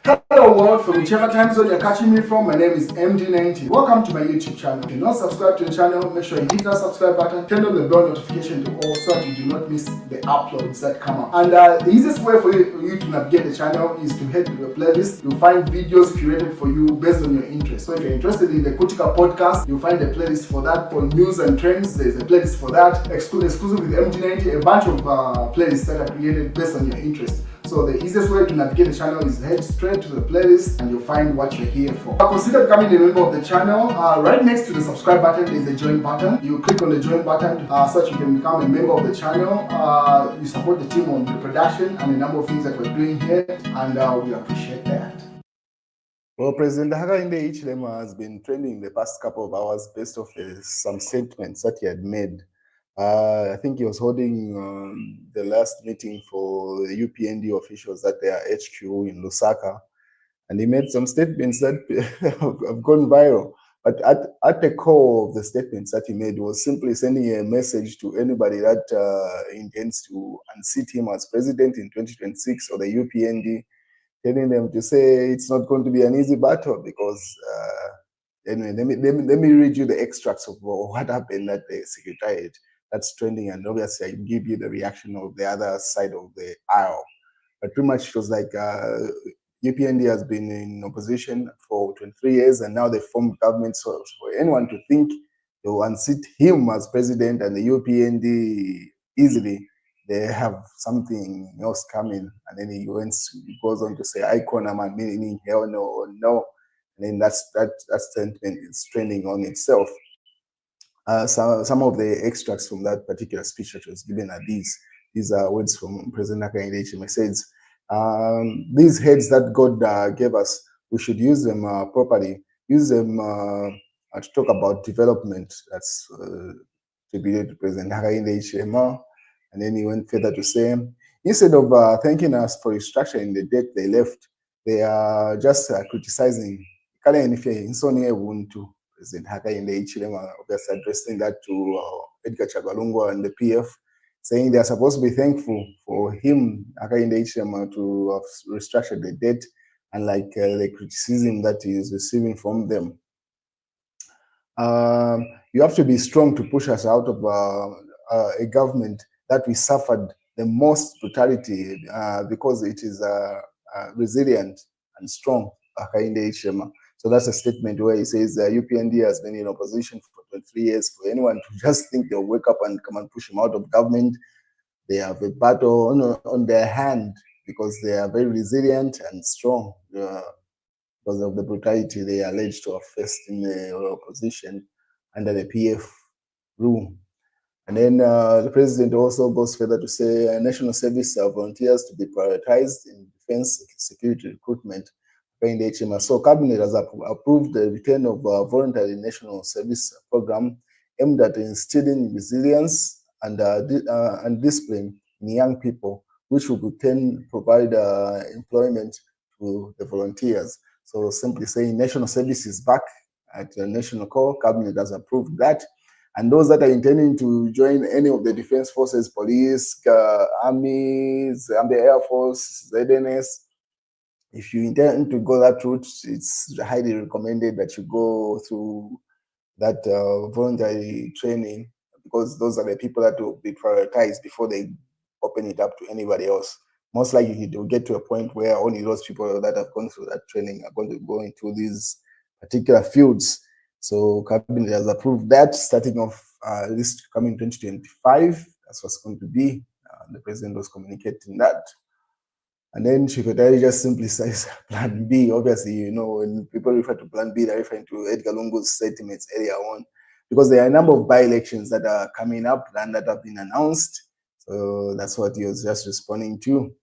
Hello world, from whichever time zone you're catching me from, my name is MD90. Welcome to my YouTube channel. If you're not subscribed to the channel, make sure you hit that subscribe button, turn on the bell notification to all so that you do not miss the uploads that come up. And the easiest way for you to navigate the channel is to head to the playlist. You'll find videos curated for you based on your interest. So if you're interested in the Kutika podcast, you'll find a playlist for that. For news and trends, there's a playlist for that. Exclusive with MD90, a bunch of playlists that are created based on your interest. So the easiest way to navigate the channel is head straight to the playlist and you'll find what you're here for. Consider becoming a member of the channel. Right next to the subscribe button is the join button. You click on the join button so that you can become a member of the channel. You support the team on the production and a number of things that we're doing here, and we appreciate that. Well, President Hakainde Hichilema has been trending the past couple of hours based off some statements that he had made. I think he was holding the last meeting for the UPND officials at their HQ in Lusaka, and he made some statements that have gone viral. But at the core of the statements that he made was simply sending a message to anybody that intends to unseat him as president in 2026 or the UPND, telling them to say it's not going to be an easy battle because anyway, let me read you the extracts of what happened at the Secretariat. That's trending, and obviously I give you the reaction of the other side of the aisle. But pretty much it was like UPND has been in opposition for 23 years, and now they formed government. So for anyone to think they will unseat him as president and the UPND easily, they have something else coming. And then he goes on to say, "Icon, I'm meaning hell no or no." And then that statement is trending on itself. Some of the extracts from that particular speech that was given are these. These are words from President Hakainde Hichilema. He says, these heads that God gave us, we should use them properly. Use them to talk about development. That's attributed to President Hakainde Hichilema. And then he went further to say, instead of thanking us for restructuring the debt they left, they are just criticizing. President Hakainde Hichilema obviously addressing that to Edgar Chagalungwa and the PF, saying they are supposed to be thankful for him, Hakainde Hichilema, to have restructured the debt, and like the criticism that he is receiving from them. You have to be strong to push us out of a government that we suffered the most brutality because it is resilient and strong, Hakainde Hichilema. So that's a statement where he says UPND has been in opposition for 23 years. For anyone to just think they'll wake up and come and push him out of government, they have a battle on their hand because they are very resilient and strong because of the brutality they are alleged to have faced in the opposition under the PF rule. And then the president also goes further to say national service volunteers to be prioritized in defense security recruitment. So cabinet has approved the return of voluntary national service program aimed at instilling resilience and discipline in young people, which will then provide employment to the volunteers. So simply saying national service is back at the national core. Cabinet has approved that. And those that are intending to join any of the defense forces, police, armies, the Air Force, ZNS, if you intend to go that route, it's highly recommended that you go through that voluntary training, because those are the people that will be prioritized before they open it up to anybody else. Most likely, it will get to a point where only those people that have gone through that training are going to go into these particular fields. So cabinet has approved that, starting off this coming 2025. That's what's going to be. The president was communicating that. And then Secretary just simply says Plan B. Obviously, you know, when people refer to Plan B, they're referring to Edgar Lungu's statements earlier on, because there are a number of by-elections that are coming up and that have been announced. So that's what he was just responding to.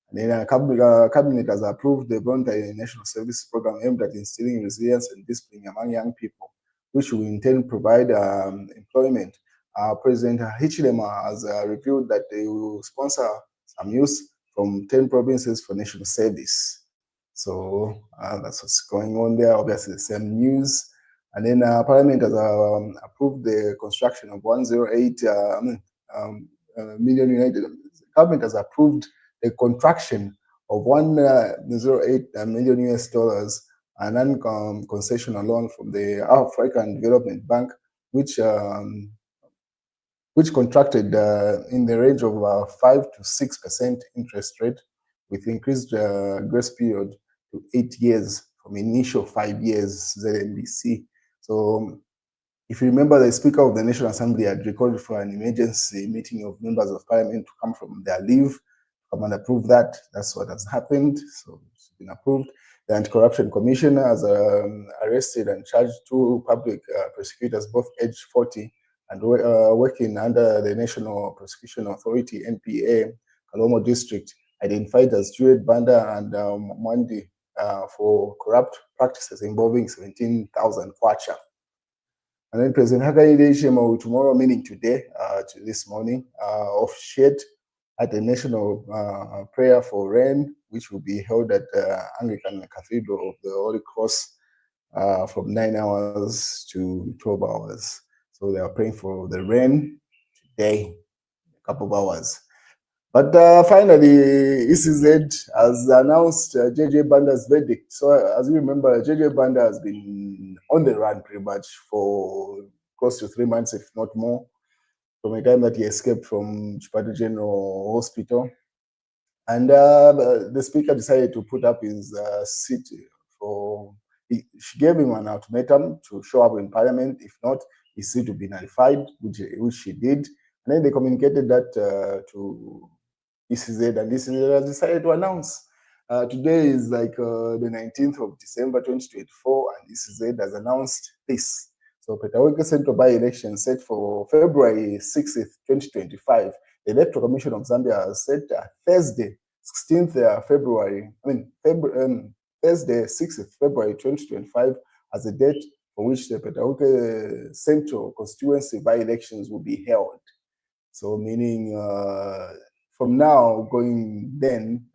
And then cabinet has approved the voluntary national service program aimed at instilling resilience and discipline among young people, which will in turn provide employment. President Hichilema has revealed that they will sponsor some youth from 10 provinces for national service. So that's what's going on there. Obviously, the same news. And then Parliament has approved the construction of 108 million United. The government has approved the construction of 108 million US dollars, a non-concessional loan from the African Development Bank, which contracted in the range of 5 to 6% interest rate, with increased grace period to 8 years from initial 5 years ZNBC. So if you remember, the Speaker of the National Assembly had recalled for an emergency meeting of members of Parliament to come from their leave, come and approve that. That's what has happened. So it's been approved. The Anti-Corruption Commission has arrested and charged 2 public prosecutors, both aged 40 and working under the National Prosecution Authority, NPA, Kalomo District, identified as Juliet Banda and Mwandi for corrupt practices involving 17,000 kwacha. And then President Hakainde Hichilema will tomorrow, meaning today, to this morning, officiate at the National Prayer for Rain, which will be held at the Anglican Cathedral of the Holy Cross from 9 hours to 12 hours. So they are praying for the rain today, a couple of hours. But finally, ECZ has announced JJ Banda's verdict. So as you remember, JJ Banda has been on the run pretty much for close to 3 months, if not more, from the time that he escaped from Chipata General Hospital. And the speaker decided to put up his seat for, she gave him an ultimatum to show up in Parliament. If not, his seat would be nullified, which she did. And then they communicated that to ECZ, and ECZ has decided to announce. Today is like the 19th of December 2024, and ECZ has announced this. So Petaweke Central by-election set for February 6th, 2025. The Electoral Commission of Zambia has set Thursday, 16th February, Thursday, 6th February 2025 as a date for which the Petaweke Central constituency by-elections will be held. So meaning from now going then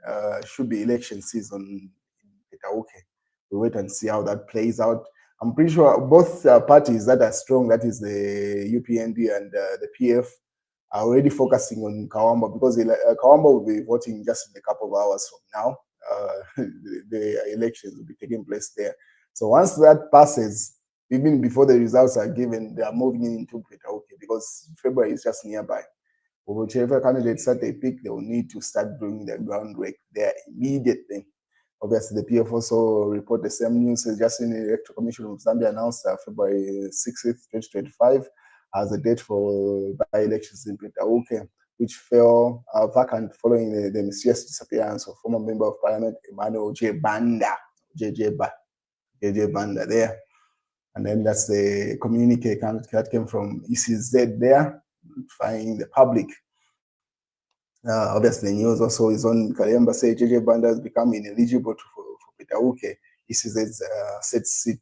should be election season in Petaweke. We'll wait and see how that plays out. I'm pretty sure both parties that are strong, that is the UPND and the PF, are already focusing on Kawamba, because Kawamba will be voting just in a couple of hours from now. The elections will be taking place there. So once that passes, even before the results are given, they are moving into Petaweke, because February is just nearby. Whichever candidates that they pick, they will need to start doing the groundwork there immediately. Obviously, the PF also report the same news. Just in the Electoral Commission of Zambia announced February 6th, 2025 as a date for by-elections in Petaweke, which fell vacant following the mysterious disappearance of former Member of Parliament Emmanuel J. Banda, JJ Banda there. And then that's the communique that came from ECZ there, notifying the public. Obviously, the news also is on Kalemba say JJ Banda has become ineligible for Petaweke. ECZ's set seat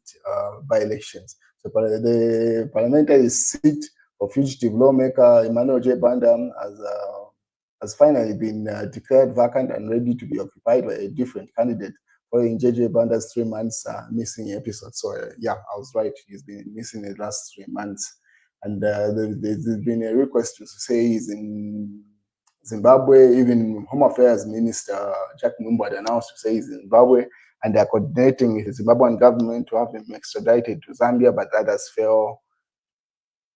by-elections. So the parliamentary seat of fugitive lawmaker Emmanuel J. Banda has finally been declared vacant and ready to be occupied by a different candidate, following JJ Banda's 3 months missing episode. So yeah, I was right. He's been missing the last 3 months. And there's been a request to say he's in Zimbabwe. Even Home Affairs Minister Jack Mumbo had announced to say he's in Zimbabwe, and they're coordinating with the Zimbabwean government to have him extradited to Zambia, but that has failed.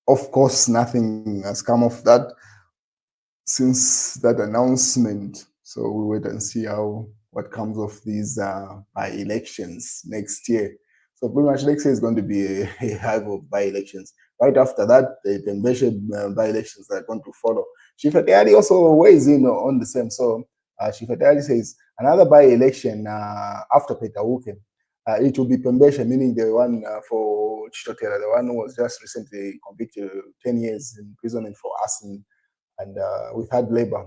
Of course, nothing has come of that since that announcement. So we'll wait and see what comes of these by-elections next year. So pretty much next year is going to be a hive of by-elections. Right after that, the Tembeshe by-elections are going to follow. Shifetayali also weighs in on the same. So Shifetayali says another by-election after Petaweke. It will be Pembeshe, meaning the one for Chitotela, the one who was just recently convicted 10 years imprisonment for arson and with hard labor.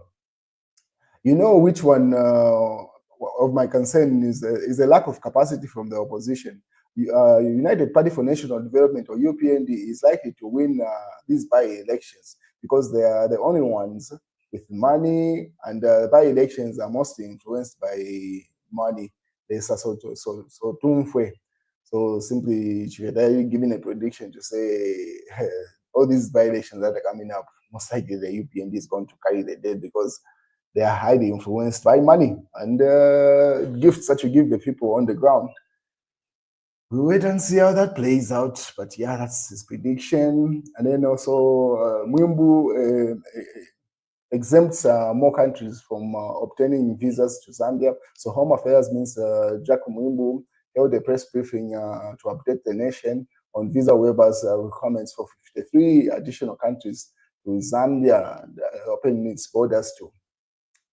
You know which one of my concern is a lack of capacity from the opposition. United Party for National Development, or UPND, is likely to win these by-elections because they are the only ones with money, and by-elections are mostly influenced by money. So simply giving a prediction to say all these by-elections that are coming up, most likely the UPND is going to carry the day, because they are highly influenced by money and gifts that you give the people on the ground. We wait and see how that plays out. But yeah, that's his prediction. And then also, Mwimbu exempts more countries from obtaining visas to Zambia. So Home Affairs means Jack Mwimbu held a press briefing to update the nation on visa waivers requirements for 53 additional countries to Zambia, opening its borders to.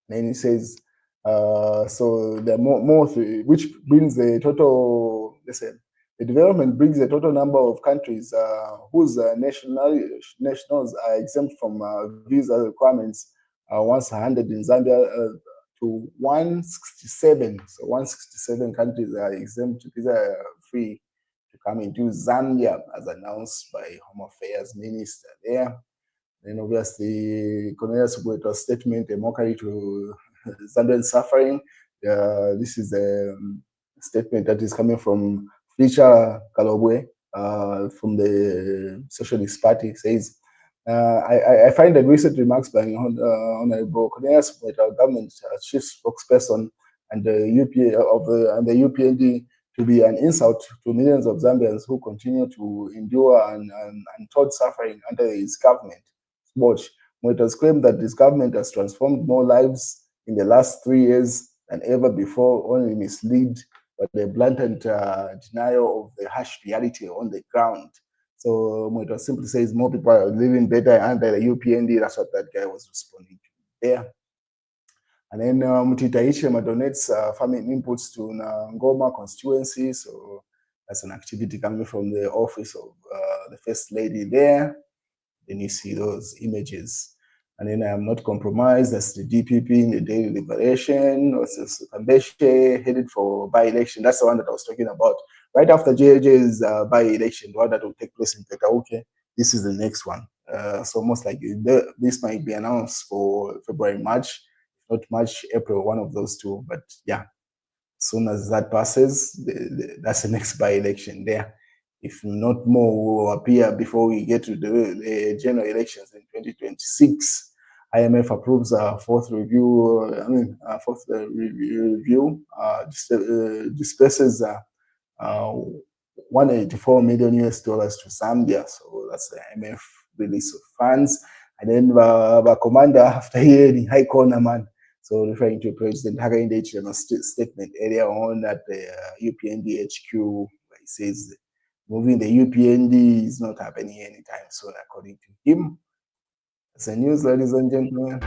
Then he says, so there are more, which brings the total, listen, the development brings the total number of countries whose nationals are exempt from visa requirements once 100 in Zambia to 167. So 167 countries are exempt visa free to come into Zambia, as announced by Home Affairs Minister there. Then obviously, Cornelius Bweto's statement, a mockery to Zambian suffering. This is a statement that is coming from Fletcher Kalobwe from the Socialist Party. Says, I find the recent remarks by Honorable Cornelius Bweto, government chief spokesperson, and the UPND to be an insult to millions of Zambians who continue to endure untold suffering under his government. Watch. It has claimed that this government has transformed more lives in the last 3 years than ever before, only mislead by the blatant denial of the harsh reality on the ground. So Moito simply says more people are living better under the UPND. That's what that guy was responding to there. And then Mutita Hichilema donates farming inputs to Ngoma constituency. So that's an activity coming from the office of the First Lady there. Then you see those images. And then I am not compromised. That's the DPP in the Daily Liberation. Also, Kambeshe headed for by-election. That's the one that I was talking about. Right after JJ's by-election, the one that will take place in Petauke, this is the next one. So most likely, this might be announced for February, March, not March, April, one of those two. But yeah, as soon as that passes, that's the next by-election there. If not more, will appear before we get to the general elections in 2026. IMF approves a fourth review. Fourth review disperses 184 million US dollars to Zambia. So that's the IMF release of funds. And then the commander, after hearing High Corner man, so referring to President Hakainde Hichilema's statement earlier on at the UPND HQ, where he says moving the UPND is not happening anytime soon, according to him. That's the news, ladies and gentlemen.